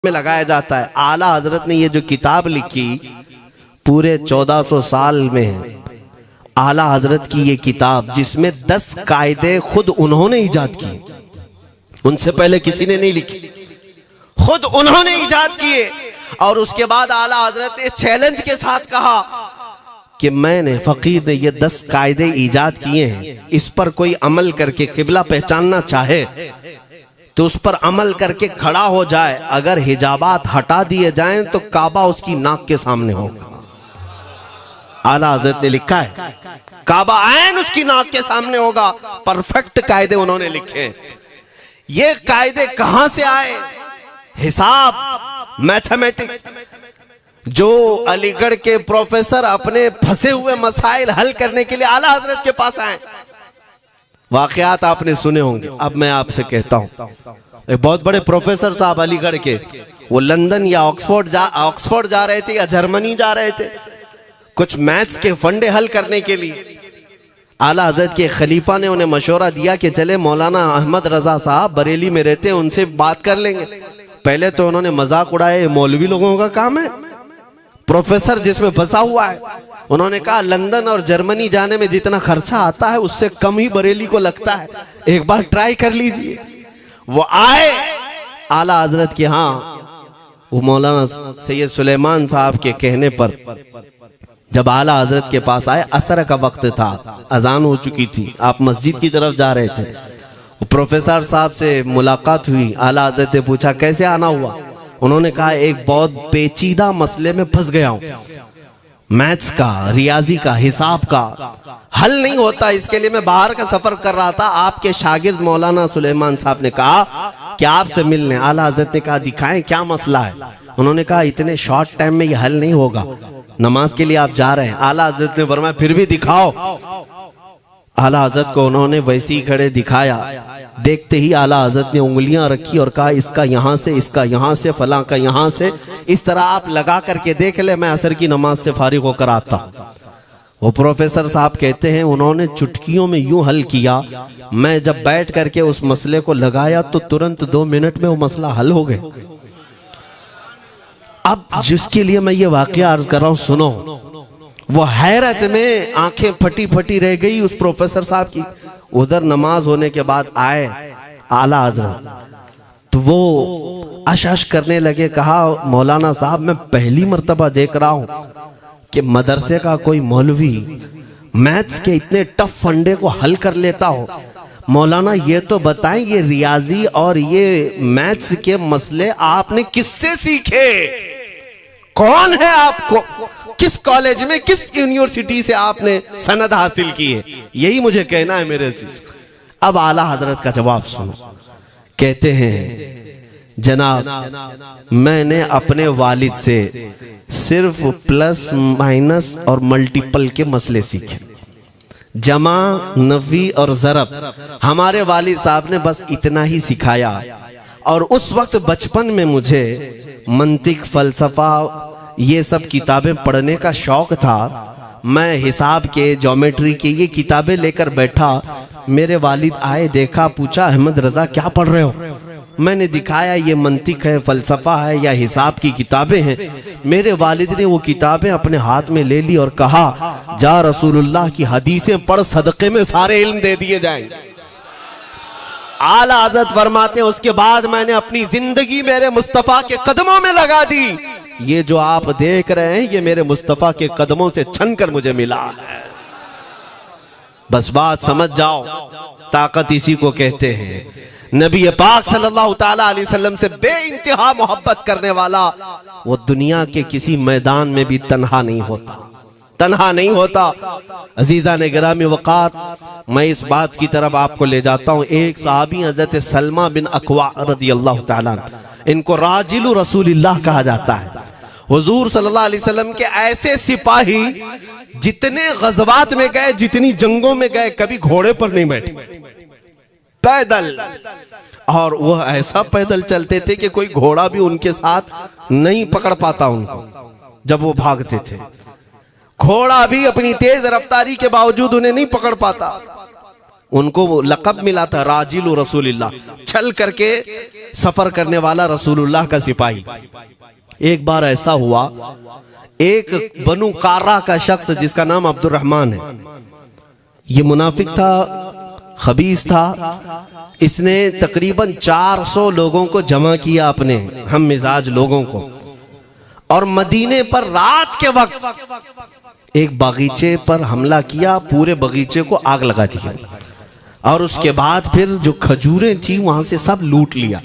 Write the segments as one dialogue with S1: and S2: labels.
S1: में लगाया जाता है। आला हजरत ने ये जो किताब लिखी पूरे 1400 साल में, आला हजरत की ये किताब जिसमें 10 कायदे खुद उन्होंने इजाद किए, उनसे पहले किसी ने नहीं लिखी, खुद उन्होंने इजाद किए। और उसके बाद आला हजरत ने चैलेंज के साथ कहा कि मैंने, फकीर ने ये 10 कायदे इजाद किए हैं, इस पर कोई अमल करके किबला पहचानना चाहे तो उस पर अमल करके खड़ा हो जाए, अगर हिजाबात हटा दिए जाएं तो काबा उसकी नाक के सामने होगा। आला हजरत ने लिखा है काबा ऐन उसकी नाक के सामने होगा। परफेक्ट कायदे उन्होंने लिखे। ये कायदे कहां से आए? हिसाब, मैथमेटिक्स। जो अलीगढ़ के प्रोफेसर अपने फंसे हुए मसाइल हल करने के लिए आला हजरत के पास आए, वाकयात आपने सुने होंगे। अब मैं आपसे कहता हूं, एक बहुत बड़े प्रोफेसर साहब अलीगढ़ के, वो लंदन या ऑक्सफोर्ड जा रहे थे या जर्मनी जा रहे थे कुछ मैथ्स के फंडे हल करने के लिए। आला हजरत के खलीफा ने उन्हें मशवरा दिया कि चले मौलाना अहमद रजा साहब बरेली में रहते हैं, उनसे बात कर लेंगे। पहले तो उन्होंने मजाक उड़ाया, मौलवी लोगों का काम है, प्रोफेसर जिसमें फंसा हुआ है। उन्होंने कहा लंदन और जर्मनी जाने में जितना खर्चा आता है उससे कम ही बरेली को लगता है, एक बार ट्राई कर लीजिए। वो आए आला हजरत के यहाँ, वो मौलाना सैयद सुलेमान साहब के कहने पर जब आला हजरत के पास आए, असर का वक्त था, अजान हो चुकी थी, आप मस्जिद की तरफ जा रहे थे। प्रोफेसर साहब से मुलाकात हुई। आला हजरत ने पूछा कैसे आना हुआ? उन्होंने कहा एक बहुत पेचीदा मसले में फंस गया हूं, मैथ्स का, रियाजी का, हिसाब का हल नहीं होता, इसके लिए मैं बाहर का सफर कर रहा था। आपके शागिर्द मौलाना सुलेमान साहब ने कहा कि आपसे मिलने। आला हजरत ने कहा दिखाएं क्या मसला है? उन्होंने कहा इतने शॉर्ट टाइम में ये हल नहीं होगा, नमाज के लिए आप जा रहे हैं। आला हजरत ने फरमाया फिर भी दिखाओ। आला हजरत को उन्होंने वैसे ही खड़े दिखाया। देखते ही आला हजरत ने उंगलियां रखी और कहा इसका यहां से, इसका यहां से, फलां का यहां से, इस तरह आप लगा करके देख ले, मैं असर की नमाज से फारिग होकर आता हूं। वो प्रोफेसर साहब कहते हैं उन्होंने चुटकियों में यूं हल किया, मैं जब बैठ करके उस मसले को लगाया तो तुरंत 2 मिनट में वो मसला हल हो गया। अब जिसके लिए मैं ये वाकया अर्ज कर रहा हूं सुनो। वो हैरत में आंखें फटी फटी रह गई उस प्रोफेसर साहब की। उधर नमाज होने के बाद आए आला हजरत, तो वो अश करने लगे। कहा मौलाना साहब मैं पहली मर्तबा देख रहा हूं कि मदरसे का कोई मौलवी मैथ्स के इतने टफ फंडे को हल कर लेता हो। मौलाना ये तो बताएं ये रियाजी और ये मैथ्स के मसले आपने किससे सीखे? कौन है आपको? किस कॉलेज में, किस यूनिवर्सिटी से आपने सनद हासिल की है? यही मुझे कहना है मेरे से। अब आला हजरत का जवाब सुनो। कहते हैं जनाब मैंने अपने वालिद से सिर्फ प्लस माइनस और मल्टीपल के मसले सीखे, जमा, नफी और ज़रब हमारे वालिद साहब ने बस इतना ही सिखाया। और उस वक्त बचपन में मुझे मंतिक, फलसफा, ये सब किताबें पढ़ने का शौक था। मैं हिसाब के, ज्योमेट्री के ये किताबें लेकर बैठा। मेरे वालिद आए, देखा, पूछा अहमद रजा क्या पढ़ रहे हो? मैंने दिखाया ये मंतिक है, फलसफा है या हिसाब की किताबें हैं। मेरे वालिद ने वो किताबें अपने हाथ में ले ली और कहा जा रसूलुल्लाह की हदीसें पढ़, सदक़े में सारे इल्म दे दिए जाएंगे। आला हज़रत फरमाते हैं उसके बाद मैंने अपनी जिंदगी मेरे मुस्तफा के कदमों में लगा दी। ये जो आप देख रहे हैं ये मेरे मुस्तफा के कदमों से छनकर मुझे मिला है। बस बात समझ जाओ, ताकत इसी को कहते हैं। नबी पाक सल्लल्लाहु ताला अलैहि वसल्लम से बेइंतहा मोहब्बत करने वाला वो दुनिया के किसी मैदान में भी तन्हा नहीं होता, तन्हा नहीं होता। अजीजा ने गिरामी वक़ार, मैं इस बात की तरफ आपको ले जाता हूँ। एक सहाबी हजरत सलमा बिन अक्वा रदियल्लाहु ताला, इनको राजिलु रसूलिल्लाह कहा जाता है। हुजूर सल्लल्लाहु अलैहि वसल्लम के ऐसे सिपाही जितने गज़वात में गए, जितनी जंगों में गए, कभी घोड़े पर नहीं बैठे, पैदल। और वह ऐसा पैदल चलते थे कि कोई घोड़ा भी उनके साथ नहीं पकड़ पाता उनको जब वो भागते थे। घोड़ा भी अपनी तेज रफ्तारी के बावजूद उन्हें नहीं पकड़ पाता। उनको वो लक़ब मिला था राजिलु रसूलिल्लाह, छल करके सफर करने वाला रसूलुल्लाह का सिपाही। एक बार ऐसा हुआ, एक बनु कार्रा का शख्स जिसका नाम अब्दुर्रहमान है, ये मुनाफिक था, खबीस था। इसने तकरीबन 400 लोगों को जमा किया, अपने हम मिजाज लोगों को, और मदीने पर रात के वक्त एक बगीचे पर हमला किया, पूरे बगीचे को आग लगा दिया, और उसके बाद फिर जो खजूरें थी वहां से सब लूट लिया,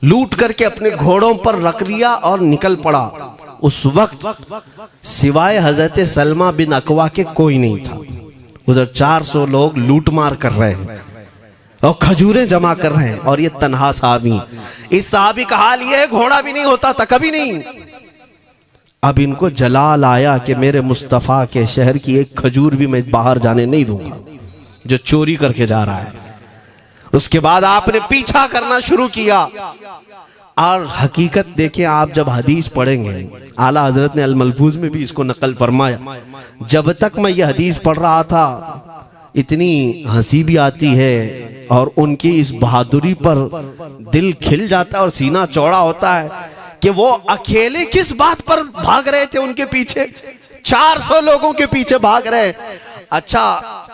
S1: लूट करके अपने घोड़ों पर रख लिया और निकल पड़ा। उस वक्त सिवाय हजरत सलमा बिन अकवा के कोई नहीं था। उधर 400 लोग लूट मार कर रहे हैं और खजूरें जमा कर रहे हैं, और ये तन्हा साहबी। इस साहबी का हाल ये है, घोड़ा भी नहीं होता था कभी नहीं। अब इनको जलाल आया कि मेरे मुस्तफ़ा के शहर की एक खजूर भी मैं बाहर जाने नहीं दूंगा जो चोरी करके जा रहा है। उसके बाद आपने पीछा करना शुरू किया, और हकीकत देखें आप, जब हदीस पढ़ेंगे, आला हजरत ने अल मलफूज में भी इसको नकल फरमाया। जब तक मैं ये हदीस पढ़ रहा था इतनी हंसी भी आती है, और उनकी इस बहादुरी पर दिल खिल जाता है और सीना चौड़ा होता है कि वो अकेले किस बात पर भाग रहे थे, उनके पीछे 400 लोगों के पीछे भाग रहे। अच्छा,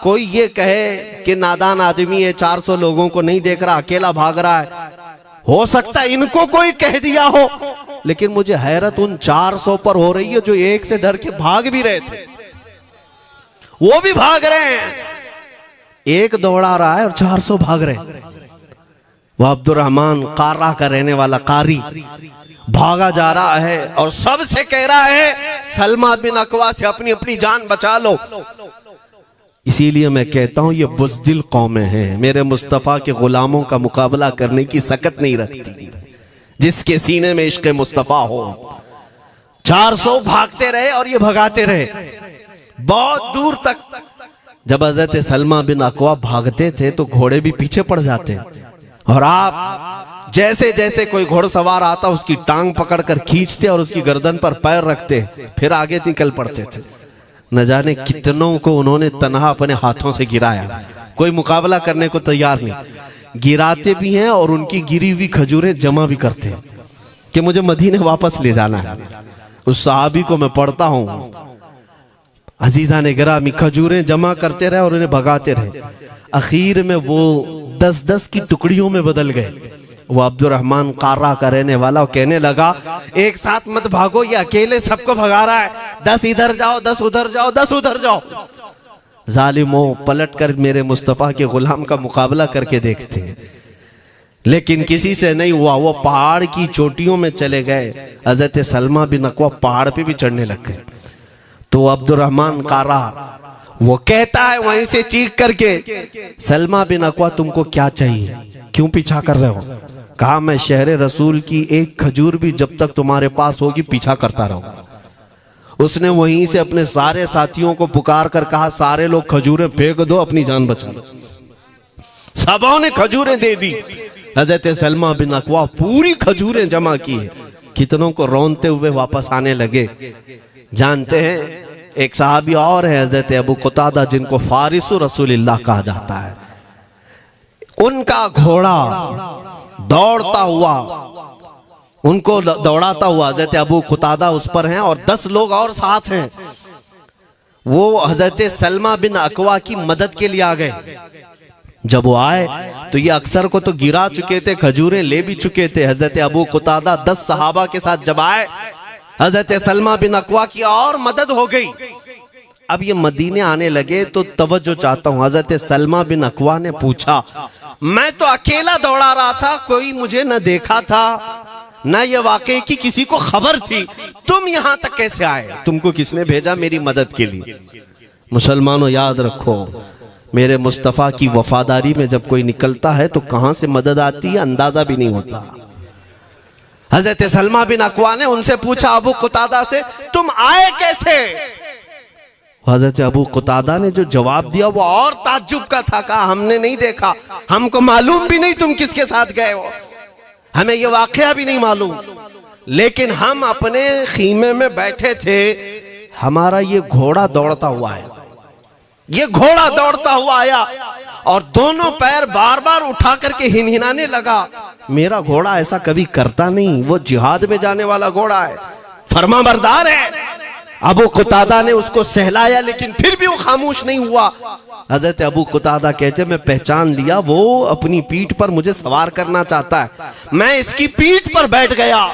S1: कोई ये कहे कि नादान आदमी है, 400 लोगों को नहीं देख रहा, अकेला भाग रहा है, हो सकता है इनको कोई कह दिया हो, लेकिन मुझे हैरत उन 400 पर हो रही है जो एक से डर के भाग भी रहे थे। वो भी भाग रहे हैं, एक दौड़ा रहा है और 400 भाग रहे हैं। वह अब्दुर्रहमान कार्रा का रहने वाला कारी भागा जा रहा है और सबसे कह रहा है सलमा बिन अकवा से अपनी अपनी जान बचा लो। इसीलिए मैं कहता हूं ये बुज़दिल कौमें हैं, मेरे मुस्तफ़ा के गुलामों का मुकाबला करने की सकत नहीं रखती, जिसके सीने में इश्क़ मुस्तफ़ा हो। 400 भागते रहे और ये भगाते रहे बहुत दूर तक। जब हज़रत सलमा बिन अकवा भागते थे तो घोड़े भी पीछे पड़ जाते, और आप जैसे जैसे कोई घोड़सवार आता उसकी टांग पकड़कर खींचते और उसकी गर्दन पर पैर रखते, फिर आगे निकल पड़ते थे। न जाने कितनों को उन्होंने तन्हा अपने हाथों से गिराया, कोई मुकाबला करने को तैयार नहीं। गिराते भी हैं और उनकी गिरी हुई खजूरें जमा भी करते हैं कि मुझे मदीने वापस ले जाना है। उस सहाबी को मैं पढ़ता हूं, अजीजा ने गिरामी खजूरें जमा करते रहे और उन्हें भगाते रहे। आखिर में वो 10-10 की टुकड़ियों में बदल गए। वो अब्दुर्रहमान कार्रा का रहने वाला कहने लगा, एक साथ मत भागो, ये अकेले सबको भगा रहा है, 10 इधर जाओ, 10 उधर जाओ, 10 उधर जाओ। जालिमों, पलट कर मेरे मुस्तफ़ा के गुलाम का मुकाबला करके देखते हैं, लेकिन किसी से नहीं हुआ। वो पहाड़ की चोटियों में चले गए। हज़रत सलमा बिन अकवा पहाड़ पे भी चढ़ने लग गए। तो अब्दुर्रहमान कार्रा वो कहता है वहीं से चीख करके, सलमा बिन अकवा तुमको क्या चाहिए, क्यों पीछा कर रहे हो? कहा, मैं शहर रसूल की एक खजूर भी जब तक तुम्हारे पास होगी पीछा करता रहूंगा। उसने वहीं से अपने सारे साथियों को पुकार कर कहा, सारे लोग खजूरें फेंक दो, अपनी जान बचा लो। सबों ने खजूरें दे दी। हज़रत सलमा बिन अकवा पूरी खजूरें जमा की है, कितनों को रोनते हुए वापस आने लगे। जानते हैं एक सहाबी और है हज़रत अबू कुतादा, जिनको फारिसु रसूलिल्लाह कहा जाता है। उनका घोड़ा दौड़ता हुआ, उनको दौड़ाता हुआ हज़रत अबू कुतादा उस पर हैं और 10 लोग और साथ हैं। वो हज़रत सलमा बिन अकवा की मदद के लिए आ गए। जब वो आए तो ये अक्सर को तो गिरा चुके थे, खजूरें ले भी चुके थे। हज़रत अबू कुतादा 10 सहाबा के साथ जब आए, हज़रत सलमा बिन अकवा की और मदद हो गई। अब ये मदीने आने लगे तो तवज्जो चाहता हूं। हज़रत सलमा बिन अकवा ने पूछा, मैं तो अकेला दौड़ा रहा था, कोई मुझे न देखा था, न ये वाकई की किसी को खबर थी, तुम यहां तक कैसे आए? तुमको किसने भेजा मेरी मदद के लिए? मुसलमानों, याद रखो, मेरे मुस्तफ़ा की वफादारी में जब कोई निकलता है तो कहां से मदद आती है अंदाजा भी नहीं होता। हज़रत सलमा बिन अकवा ने उनसे पूछा, अबू कुतादा से, तुम आए कैसे? हज़रत अबू कुतादा ने जो जवाब दिया वो और ताज्जुब का था। कहा, हमने नहीं देखा, हमको मालूम भी नहीं तुम किसके साथ गए हो, हमें ये वाकया भी नहीं मालूम, लेकिन हम अपने खीमे में बैठे थे, हमारा ये घोड़ा दौड़ता हुआ है, ये घोड़ा दौड़ता हुआ आया और दोनों पैर बार बार उठा करके हिनहिनाने लगा। मेरा घोड़ा ऐसा कभी करता नहीं, वो जिहाद में जाने वाला घोड़ा है, फरमाबरदार है। अबू कुतादा ने उसको सहलाया, लेकिन फिर भी वो खामोश नहीं हुआ। हजरत अबू कुतादा कहते मैं पहचान लिया, वो अपनी पीठ पर मुझे सवार करना चाहता है। मैं इसकी पीठ पर बैठ गया।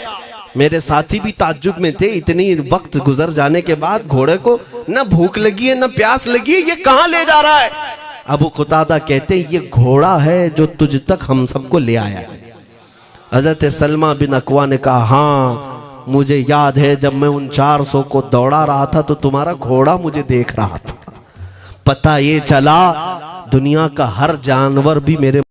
S1: मेरे साथी भी ताज्जुब में थे, इतनी वक्त गुजर जाने के बाद घोड़े को न भूख लगी है न प्यास लगी है, ये कहां ले जा रहा है? अबू कुतादा कहते ये घोड़ा है जो तुझ तक हम सबको ले आया है। हजरत सलमा बिन अकवा ने कहा हाँ मुझे याद है, जब मैं उन 400 को दौड़ा रहा था तो तुम्हारा घोड़ा मुझे देख रहा था। पता ये चला दुनिया का हर जानवर भी मेरे